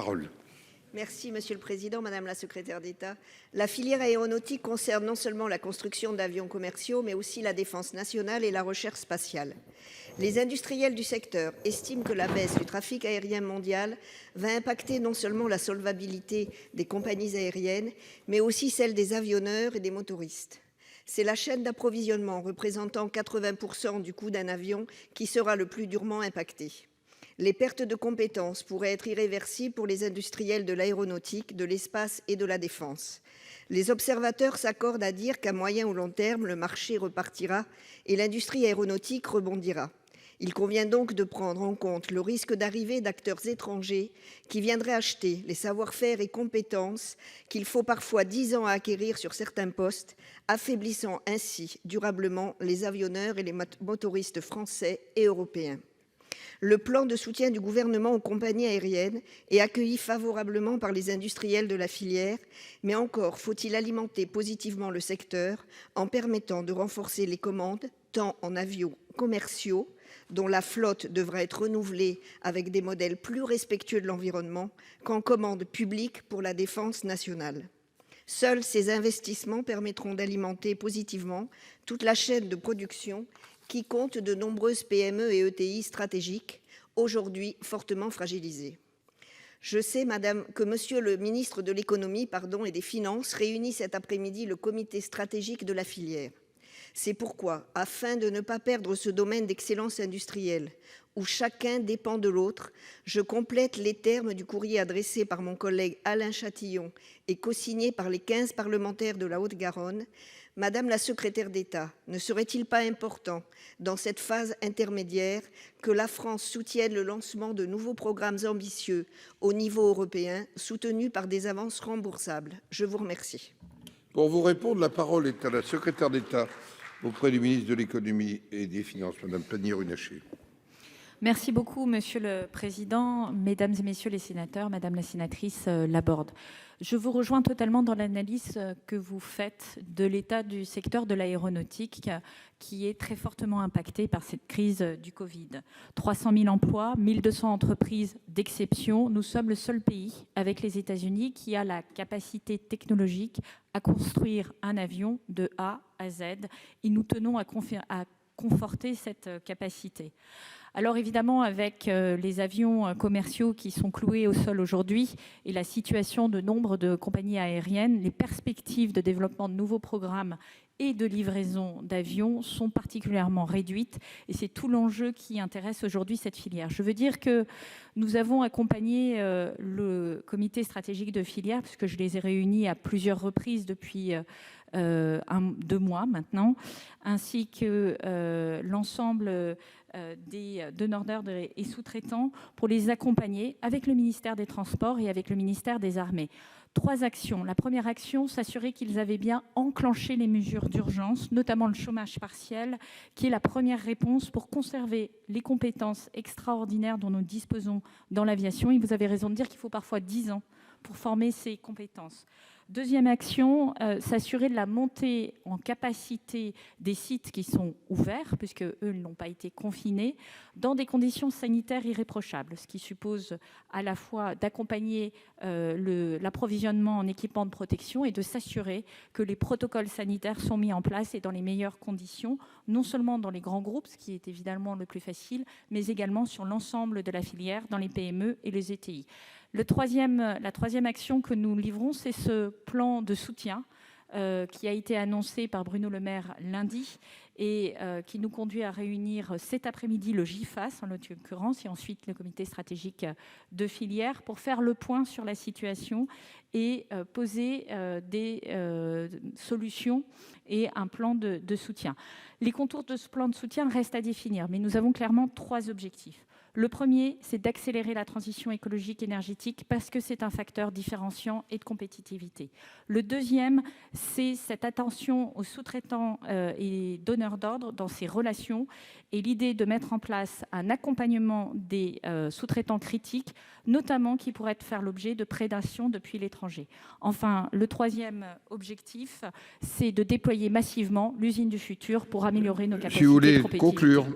parole. Merci, Monsieur le Président, Madame la Secrétaire d'État. La filière aéronautique concerne non seulement la construction d'avions commerciaux, mais aussi la défense nationale et la recherche spatiale. Les industriels du secteur estiment que la baisse du trafic aérien mondial va impacter non seulement la solvabilité des compagnies aériennes, mais aussi celle des avionneurs et des motoristes. C'est la chaîne d'approvisionnement, représentant 80% du coût d'un avion, qui sera le plus durement impactée. Les pertes de compétences pourraient être irréversibles pour les industriels de l'aéronautique, de l'espace et de la défense. Les observateurs s'accordent à dire qu'à moyen ou long terme, le marché repartira et l'industrie aéronautique rebondira. Il convient donc de prendre en compte le risque d'arrivée d'acteurs étrangers qui viendraient acheter les savoir-faire et compétences qu'il faut parfois 10 ans à acquérir sur certains postes, affaiblissant ainsi durablement les avionneurs et les motoristes français et européens. Le plan de soutien du gouvernement aux compagnies aériennes est accueilli favorablement par les industriels de la filière, mais encore faut-il alimenter positivement le secteur en permettant de renforcer les commandes, tant en avions commerciaux, dont la flotte devra être renouvelée avec des modèles plus respectueux de l'environnement, qu'en commandes publiques pour la défense nationale. Seuls ces investissements permettront d'alimenter positivement toute la chaîne de production qui compte de nombreuses PME et ETI stratégiques, aujourd'hui fortement fragilisées. Je sais, madame, que monsieur le ministre de l'économie et des finances réunit cet après-midi le comité stratégique de la filière. C'est pourquoi, afin de ne pas perdre ce domaine d'excellence industrielle où chacun dépend de l'autre, je complète les termes du courrier adressé par mon collègue Alain Chatillon et cosigné par les 15 parlementaires de la Haute-Garonne. Madame la secrétaire d'État, ne serait-il pas important, dans cette phase intermédiaire, que la France soutienne le lancement de nouveaux programmes ambitieux au niveau européen, soutenus par des avances remboursables? Je vous remercie. Pour vous répondre, la parole est à la secrétaire d'État auprès du ministre de l'économie et des finances, Madame Pannier-Runacher. Merci beaucoup, Monsieur le Président, Mesdames et Messieurs les sénateurs, Madame la sénatrice Laborde. Je vous rejoins totalement dans l'analyse que vous faites de l'état du secteur de l'aéronautique qui est très fortement impacté par cette crise du Covid. 300 000 emplois, 1200 entreprises d'exception. Nous sommes le seul pays, avec les États-Unis, qui a la capacité technologique à construire un avion de A à Z et nous tenons à conforter cette capacité. Alors évidemment, avec les avions commerciaux qui sont cloués au sol aujourd'hui et la situation de nombre de compagnies aériennes, les perspectives de développement de nouveaux programmes et de livraison d'avions sont particulièrement réduites et c'est tout l'enjeu qui intéresse aujourd'hui cette filière. Je veux dire que nous avons accompagné le comité stratégique de filière, puisque je les ai réunis à plusieurs reprises depuis 2 mois maintenant, ainsi que l'ensemble des donneurs d'ordre et sous-traitants pour les accompagner avec le ministère des Transports et avec le ministère des Armées. 3 actions. La première action, s'assurer qu'ils avaient bien enclenché les mesures d'urgence, notamment le chômage partiel, qui est la première réponse pour conserver les compétences extraordinaires dont nous disposons dans l'aviation. Et vous avez raison de dire qu'il faut parfois 10 ans pour former ces compétences. Deuxième action, s'assurer de la montée en capacité des sites qui sont ouverts, puisque eux n'ont pas été confinés, dans des conditions sanitaires irréprochables, ce qui suppose à la fois d'accompagner l'approvisionnement en équipements de protection et de s'assurer que les protocoles sanitaires sont mis en place et dans les meilleures conditions, non seulement dans les grands groupes, ce qui est évidemment le plus facile, mais également sur l'ensemble de la filière, dans les PME et les ETI. La troisième action que nous livrons, c'est ce plan de soutien qui a été annoncé par Bruno Le Maire lundi et qui nous conduit à réunir cet après-midi le GIFAS, en l'occurrence, et ensuite le comité stratégique de filière, pour faire le point sur la situation et poser des solutions et un plan de soutien. Les contours de ce plan de soutien restent à définir, mais nous avons clairement 3 objectifs. Le premier, c'est d'accélérer la transition écologique énergétique parce que c'est un facteur différenciant et de compétitivité. Le deuxième, c'est cette attention aux sous-traitants et donneurs d'ordre dans ces relations et l'idée de mettre en place un accompagnement des sous-traitants critiques, notamment qui pourraient faire l'objet de prédation depuis l'étranger. Enfin, le troisième objectif, c'est de déployer massivement l'usine du futur pour améliorer nos capacités de compétitivité. Si vous voulez conclure.